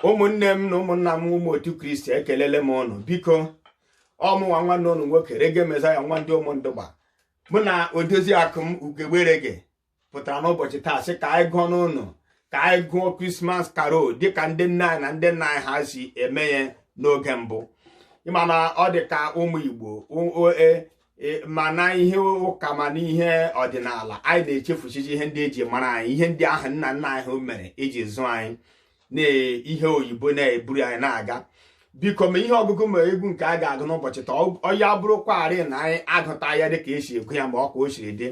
ụmụnne m na ụmụnna m ụmụ otu Kristi ekelele m ụnụ biko ọmụnwa nwanne ụnụ nwoke Rege Mezaya nwa ndị ụmụndụgba mụ na Odoziakụ m Ugegbe Rege pụtara n'ụbọchị taa sị ka anyị gụọ n'ụnụ ka anyị gụọ Christmas Carol dịka ndị nna anyị na ndị nna anyị ha si eme ya n'oge mbụ. Ịma na ọ dị ka ụmụ Igbo ma na ihe ụka ma na ihe ọdịnala anyị na-echefuchichi ihe ndị eji mara anyị, ihe ndị ahụ nna nna anyị mere eji zụọ anyị na ihe oyibo na-eburu anyị na-aga. Biko ma ihe ọgụgụ ma egwu nke a ga-agụ n'ụbọchị taa ọya bụrụkwarị na anyị agụta ya dịka esi egwu ya ma ọ ka o siri dị.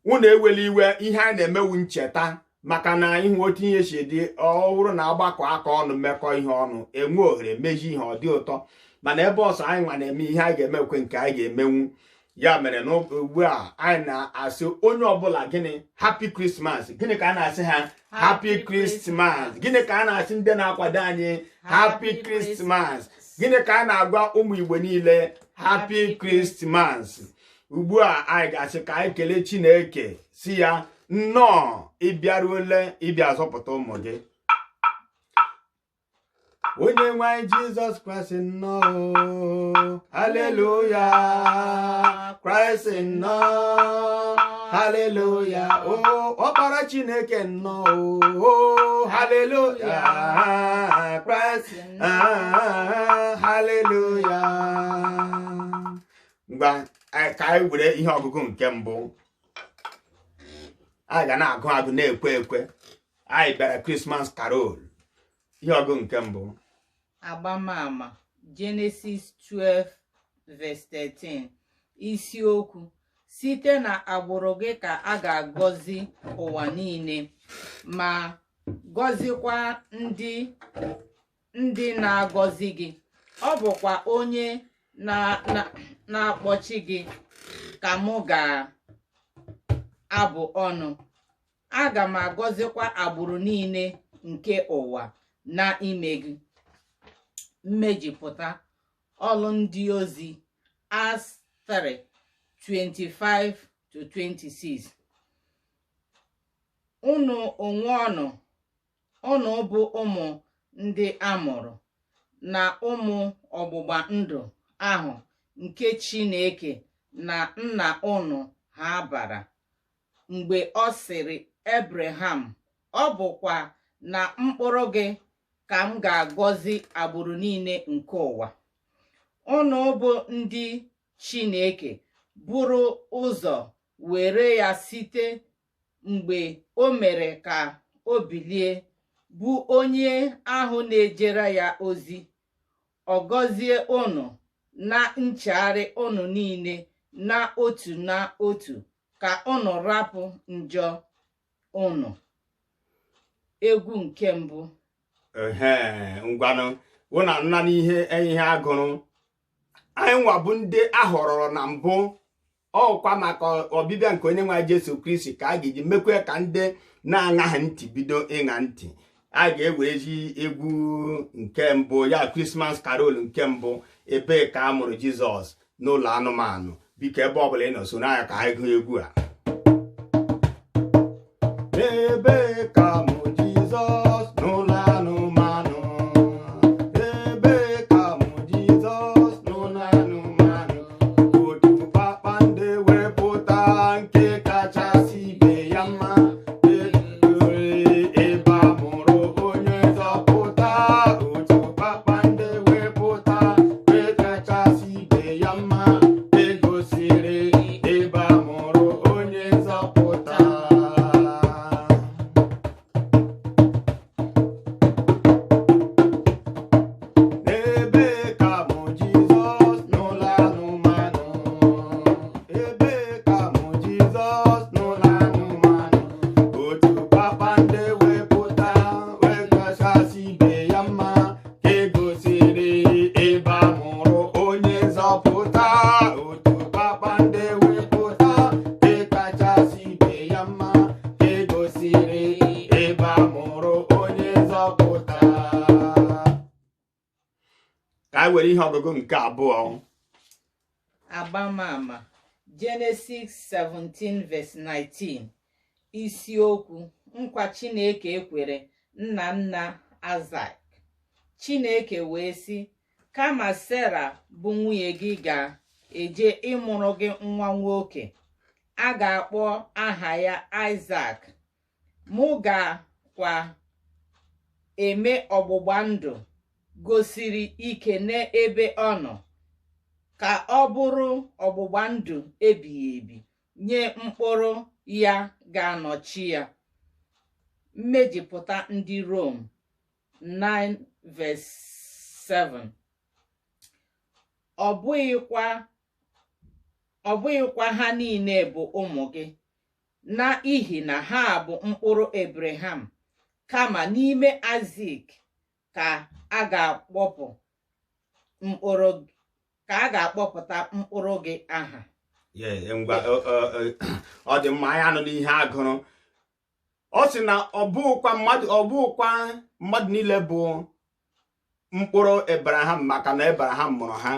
Unu ewela iwe, ihe anyị na-emewu ncheta maka na ihu otu ihe si dị ọ bụrụ na agbakọ aka ọnụ mmekọ ihe ọnụ enwe ohere meji ihe ọ dị ụtọ, mana ebe ọsọ anyị nwa na-eme ihe anyị ga-emekwe nke anyị ga-emenwu. Ya mere na ugbu a anyị na-asị onye ọbụla gịnị Happy Christmas. Gịnị ka a na-asị ha? Happy Christmas. Gịnị ka a na-asị ndị na-akwado anyị? Happy Christmas. Gịnị ka a na-agwa ụmụ Igbo niile? Happy Christmas. Ugbu a anyị ga-asị ka anyị kelee Chineke si ya nnọọ ịbịaruole ịbịa zọpụta ụmụ gị. Onye nwe anyị Jizọs Kraịst nnọọ, haleluya, Kraịst nnọọ, haleluya, ọkpara Chineke nnọọ, haleluya, Kraịst, haleluya. Ngwa ka anyị were ihe ọgụgụ nke mbụ. Anyị ga na-agụ agụ na-ekwe ekwe. Anyị bịara Christmas Carol. Ihe ọgụ nke mbụ. Agbamama Genesis 12 verse 13. Isiokwu: site na agbụrụ gị ka a ga-agọzi ụwa niile, ma gọzikwa ndị na-agọzi gị. Ọ bụkwa onye na-akpọchi gị ka mụ ga-abụ ọnụ. Aga m agọzikwa agbụrụ niile nke ụwa n'ime gị. Mmejupụta ọlụ ndị ozi Acts 3:25-26. Unu onwe unu bụ ụmụ ndị amụrụ na ụmụ ọgbụgba ndụ ahụ nke Chineke na nna unu ha bara mgbe ọ sịrị Abraham, ọ bụkwa na mkpụrụ gị ka m ga-agọzi agbụrụ niile nke ụwa. Unu bụ ndị Chineke buru ụzọ were ya site mgbe o mere ka o bilie, bụ onye ahụ na-ejere ya ozi. Ọ gọzie unu na nchegharị unu niile n'otu n'otu, ka unu rapụ njọ unu. Egwu nke mbụ. Ngwanụ ụna nna n'ihe ihe agụrụ. Anyị nwa bụ ndị ahọrọrọ na mbụ ọkwa maka ọbịbịa nke onye nwe Jesu Kristi ka a ga-eji mekwe ka ndị na-aṅaghị ntị bido ịṅa ntị. A ga-ewerezi egwu nke mbụ, ya Christmas Carol nke mbụ, ebe ka a mụrụ Jizọs n'ụlọ anụmanụ. Biko ebe ọbụla ị nọ so n'anya ka anyị gụọ egwu a. Ebe ka mụrụ Jizọs n'ụlọ anụmanụ, ebe ka mụrụ Jizọs n'ụlọ anụmanụ, otu kpakpando wepụta nke kachasị ibe ya mma, ebe a mụrụ onye nzọpụta. Otu kpakpando wepụta nke kachasị ibe ya mma, egosiri ebe a mụrụ onye nzọpụta. Ka anyị were ihe ọgụgụ nke abụọ. Agbamama Genesis 17 verse 19. Isiokwu: nkwa Chineke ekwere nna Isaac. Chineke wee sị, kama Sera bụ nwunye gị ga-eje ịmụrụ gị nwa nwoke, a ga-akpọ aha ya Aịzak. Mụ ga-kwa eme ọgbụgba ndụ gosiri ike n'ebe ọ nọ, ka ọ bụrụ ọgbụgba ndụ ebighị ebi nye mkpụrụ ya ga-anọchi ya. Mmejupụta ndị Rom 9:7. Ọ bụghịkwa ha niile bụ ụmụ gị, n'ihi na ha bụ mkpụrụ Abraham, kama n'ime Aịzik ka a ga-akpọpụta mkpụrụ gị aha. Ọ dị mma anyị anụ n'ihe agụrụ. Ọ sị na ọ bụkwa mmadụ niile bụ mkpụrụ Abraham, maka na Abraham mụrụ ha.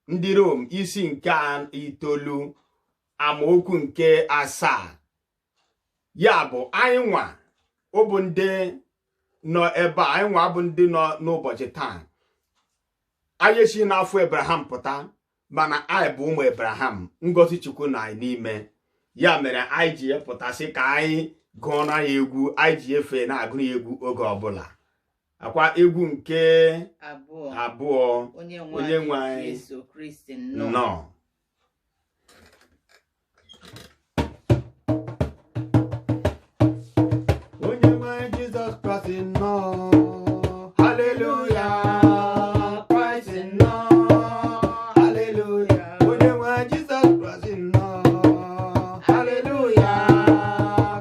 Ndị Rom isi nke 9 amaokwu nke 7. Ya bụ anyị nwa ọ bụ ndị nọ ebe a, anyị nwa bụ ndị nọ n'ụbọchị taa. Anyị esi n'afọ Abraham pụta, mana anyị bụ ụmụ Abraham, ngọzi Chukwu na anyị n'ime. Ya mere anyị ji pụtasị ka anyị gụọra ya egwu, anyị ji efe na-agụrụ ya egwu oge ọbụla. Akwa egwu nke abụọ, onye nwe anyị Jesu Kristi nọ. Onye nwe anyị Jizọs Kraịst nọ. Haleluya. Kraịst nọ. Haleluya. Onye nwe anyị Jizọs Kraịst nọ. Haleluya.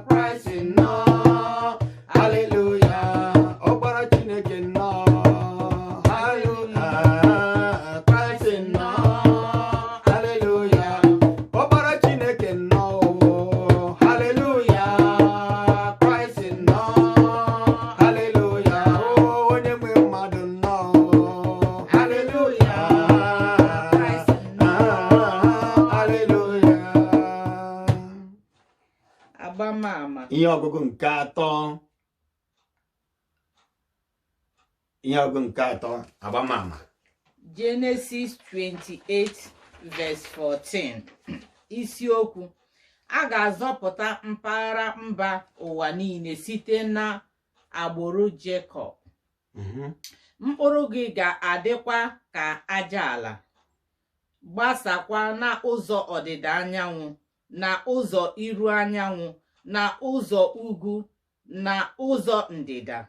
Kraịst nọ. Haleluya. Ọkpara Chineke nọ. Haleluya. Kraịst nọ. Haleluya. Ọkpara Chineke nọ. Haleluya. Kraịst nọ. Haleluya. Onye nwe mmadụ nọ. Haleluya. Kraịst nọ. Haleluya. Agbamama. Ihe ọgụgụ nke 3. Ihe ọgụgụ nke 3, agbamama. Genesis 28:14. Isiokwu: a ga-azọpụta mpaghara mba ụwa niile site na agbụrụ Jekọb. Mkpụrụ gị ga-adịkwa ka aja ala, gbasakwa na ụzọ ọdịda anyanwụ, na ụzọ iru anyanwụ, na ụzọ ugwu, na ụzọ ndịda.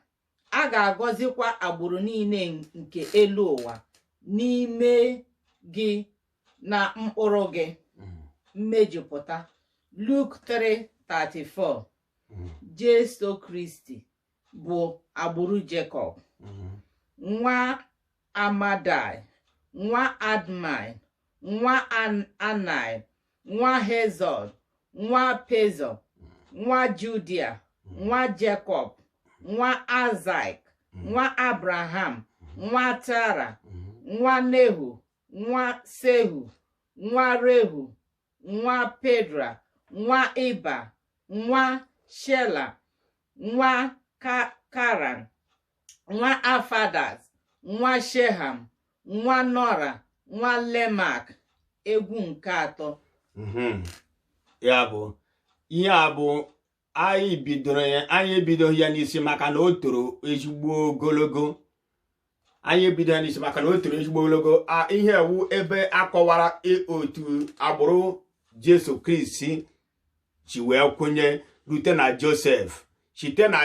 A ga-agọzikwa agbụrụ niile nke elu ụwa n'ime gị na mkpụrụ gị. Mmejupụta Luk 3:34. Jesu Kristi bụ agbụrụ Jekọb, nwa Amadai, nwa Admai, nwa Anai, nwa Hezod, nwa Pezo, nwa Judia, nwa Jekọb, nwa Aịzik, nwa Abraham, nwa Tara, nwa Nehu, nwa Sehu, nwa Rehu, nwa Pedra, nwa Iba, nwa Shela, nwa Karan, nwa Afadas, nwa Sheham, nwa Nora, nwa Lemak. Egwu nke 3. Ya bụ ihe a bụ anyị ebidoghị ya n'isi maka na o toro ezigbo ogologo. Ihe ewu ebe akọwara otu agbụrụ Jesu Kristi ji wee kwụnye rute na Josef, site na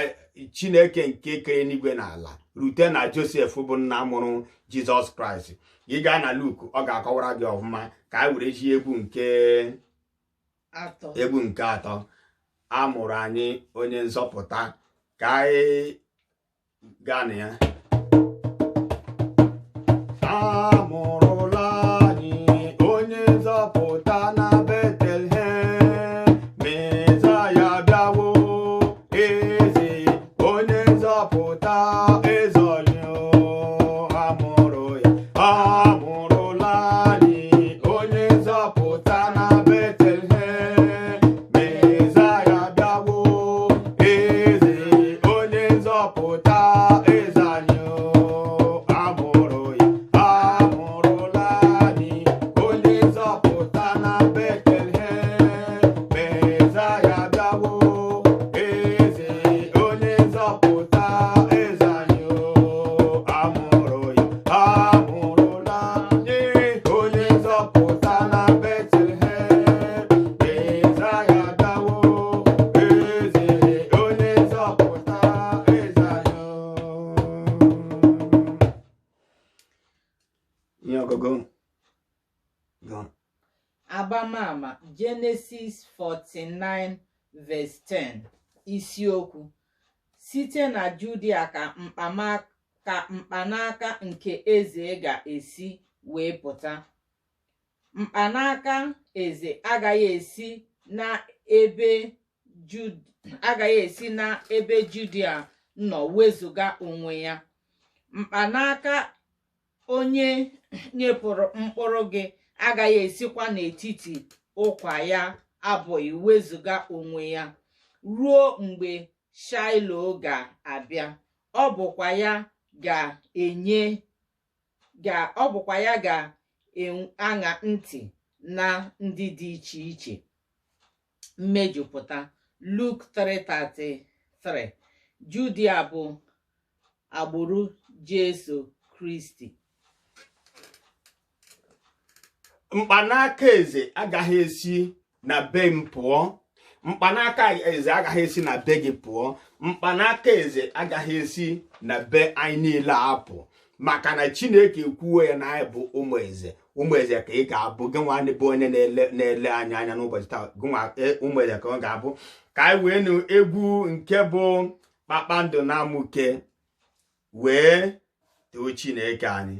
Chineke nke kere n'igwe na ala rute na Josef bụ nna mụrụ Jizọs Kraịst. Ị gaa na Luk, ọ ga-akọwara gị ọfụma. Ka anyị were ji egwu nke 3, amụrụ anyị onye nzọpụta. Ka anyị gaa na ya. Amụrụla anyị onye nzọpụta na Betlehem, Mesaya bịawo, eze onye nzọpụta ezoghị. Amụrụ ya. Amụrụla anyị onye nzọpụta na Betlehem, Mesaya bịawo, Genesis 49 verse 10. Isiokwu: site na Judia ka mkpanaka nke eze ga-esi wee pụta. Mkpanaka eze agaghị esi na ebe Judia nọ wezụga onwe ya. Mkpanaka onye nyepụrụ mkpụrụ gị agaghị esikwa n'etiti ụkwa ya abụghị wezụga onwe ya ruo mgbe Shaịlo ga-abịa. Ọ bụkwa ya ga-aṅa ntị na ndị dị iche iche. Mmejupụta Luk 3:33. Judia bụ agbụrụ Jesu Kristi. Mkpanaka eze agaghị esi na be m pụọ. Mkpanaka eze agaghị esi na be gị pụọ. Mkpanaka eze agaghị esi na be anyị niile apụ, maka na Chineke ekwuo ya na anyị bụ ụmụ eze. Ụmụ eze ka ị ga-abụ. Gị nwa bụ onye na-ele anya n'ụbọchị taa. Ụmụ eze ka ọ ga-abụ. Ka anyị wee nụ egwu nke bụ Kpakpando na-amụke wee too Chineke anyị.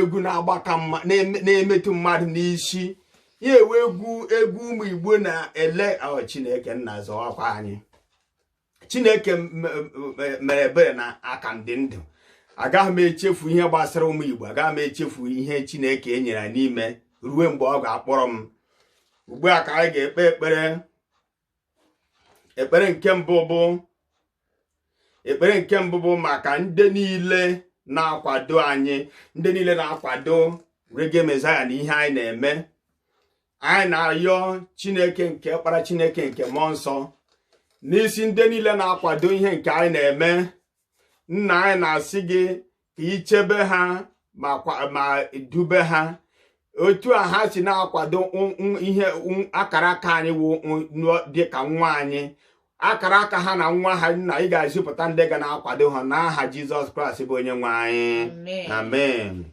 egwu na-agbaka na-emetụ mmadụ n'isi. Ya ewe egwu ụmụ Igbo na-ele Chineke nna zọwakwa anyị. Chineke mere ebere na aka ndị ndụ. Agaghị m echefu ihe gbasara ụmụ Igbo. Agaghị m echefu ihe Chineke enyere n'ime ruo mgbe ọ ga-akpọrọ m. Ugbu a ka anyị ga-ekpe ekpere ekpere nke mbụ bụ maka ndị niile na-akwado anyị, ndị niile na-akwado Reggae Messiah na ihe anyị na-eme. Anyị na-ayọ Chineke nke Ọkpara Chineke nke Mmụọ Nsọ n'isi ndị niile na-akwado ihe nke anyị na-eme. Nna anyị na-asị gị ka ichebe ha ma dube ha otu a ha si na-akwado ihe akara aka anyị wụ dịka nwa anyị, akara aka ha na nwa ha. Nna ị ga-ezipụta ndị ga na-akwado ha n'aha Jizọs Kraịst bụ onye nwe anyị. Amen.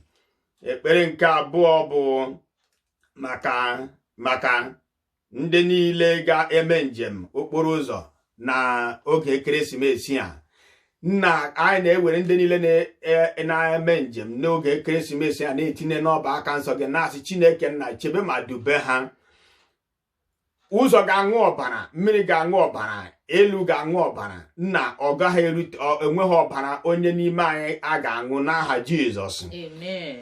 Ekpere nke abụọ bụ maka ndị niile ga-eme njem okporo ụzọ na oge ekeresimesi a. Nna anyị na-ewere ndị niile na-eme njem n'oge ekeresimesi a na-etinye n'ọba aka nsọ gị, na-asị Chineke nna chebe ma dube ha. Ụzọ ga-aṅụ ọbara, mmiri ga-aṅụ ọbara, elu ga-aṅụ ọbara. Nna ọ gaghị enweghị ọbara onye n'ime anyị a ga-aṅụ n'aha Jizọs.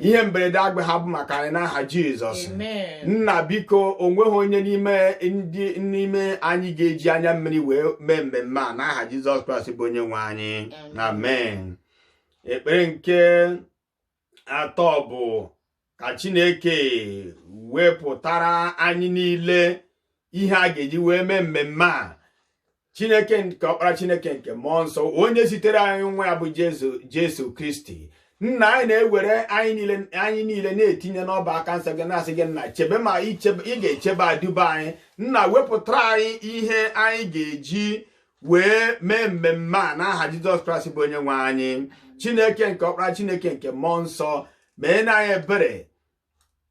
Ihe mberede agba ha bụ maka anyị n'aha Jizọs. Nna biko onweghị onye n'ime anyị ga-eji anya mmiri wee mee mmemme a n'aha Jizọs Kraịst bụ onye nwe anyị. Amen. Ekpere nke atọ bụ ka Chineke wepụtara anyị niile ihe a ga-eji wee mee mmemme a. Chineke nke Ọkpara Chineke nke Mmụọ Nsọ, onye zitere anyị nwa ya bụ Jesu Kristi. Nna anyị na-ewere anyị niile na-etinye n'ọba aka nsọ gị, na-asị gị nna chebe ma ị ga-echebe aduba anyị. Nna wepụtara anyị ihe anyị ga-eji wee mee mmemme a n'aha Jizọs Kraịst bụ onye nwe anyị. Chineke nke Ọkpara Chineke nke Mmụọ Nsọ, mee na anyị ebere.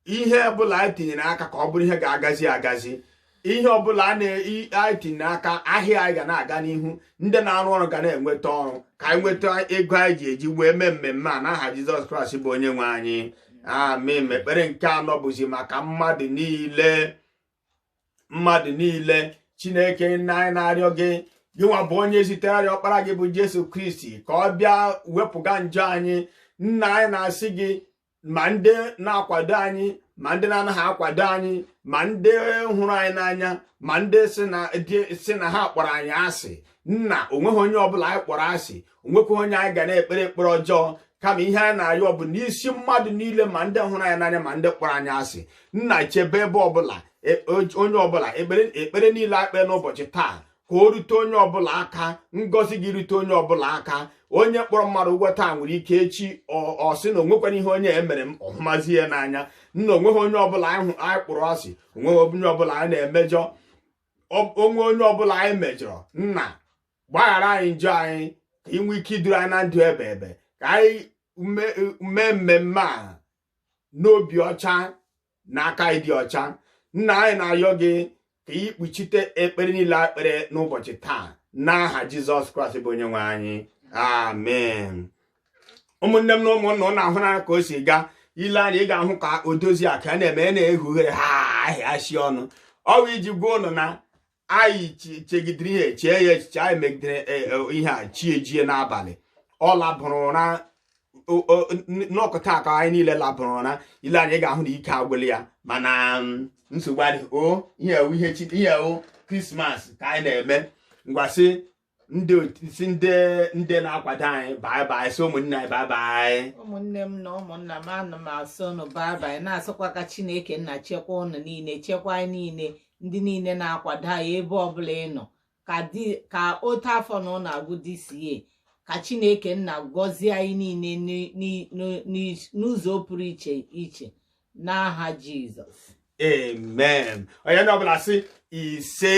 Ihe ọbụla anyị tinyere aka ka ọ bụrụ ihe ga-agazi agazi. Ihe ọbụla anyị tinye aka, ahịa anyị ga na-aga n'ihu, ndị na-arụ ọrụ ga na-enweta ọrụ, ka anyị nweta ego anyị ji eji wee mee mmemme a n'aha Jizọs Kraịst bụ onye nwe anyị. Amen. Ekpere nke anọ bụzi maka mmadụ niile. Chineke nna anyị na-arịọ gị, gịnwa bụ onye zitere Ọkpara gị bụ Jesu Kristi ka ọ bịa wepụga njọ anyị. Nna anyị na-asị gị, ma ndị na-akwado anyị, ma ndị na-anaghị akwado anyị, ma ndị hụrụ anyị n'anya, ma ndị si na ha kpọrọ anyị asị. Nna onweghị onye ọbụla anyị kpọrọ asị, onwekwa onye anyị ga na-ekpere ekpere ọjọọ, kama ihe anyị na-arịọ bụ n'isi mmadụ niile, ma ndị hụrụ anyị n'anya ma ndị kpọrọ anyị asị. Nna chebe ebe ọbụla onye ọbụla, ekpere niile akpe n'ụbọchị taa ka o rute onye ọbụla aka, ngọzi gị rute onye ọbụla aka. Onye kpọrọ mmadụ ụgwọ taa nwere ike echi ọ sị na onwekwana ihe onye emere m ọhụmazi ya n'anya. Nna onweghị onye ọbụla anyị kpụrụ asị, onweghị onye ọbụla anyị na-emejọ, onwe onye ọbụla anyị mejọrọ. Nna gbaghara anyị njọ anyị, ka ị nwee ike iduru anyị na ndụ ebe ka anyị mee mmemme a n'obi ọcha na aka anyị dị ọcha. Nna anyị na-ayọ gị ka ị kpuchite ekpere niile ekpere n'ụbọchị taa n'aha Jizọs Kraịst bụ onye nwe anyị. Amen. Ụmụnne m na ụmụnna ụnụ ahụ na ka o si gaa ile anya, ị ga-ahụ ka odozi aka na-eme na-ehughere ha ahịashi ọnụ. Ọ bụ iji gwa ụnụ na anyị chegidere ihe, chee ya echiche, anyị megidere ihe a chi ejie n'abalị. Ọ labụrụ ụra n'ọkụta aka anyị niile labụrụ ụra. Ile anya ị ga-ahụ na ike agwụla ya, mana nsogbu adịghị. ihe Krismas ka anyị na-eme. Ngwasị ndị na-akwado anyị bye so ụmụnne anyị bye. Ụmụnne m na ụmụnna m, ana m asị unu bye. Na-asịkwa ka Chineke nna chekwa unu niile, chekwa anyị niile, ndị niile na-akwado anyị ebe ọbụla ị nọ, ka otu afọ na ụnụ agwụ DCA. Ka Chineke nna gọzie anyị niile n'ụzọ pụrụ iche n'aha Jizọs. Amen. Onye ọbụla sị ise.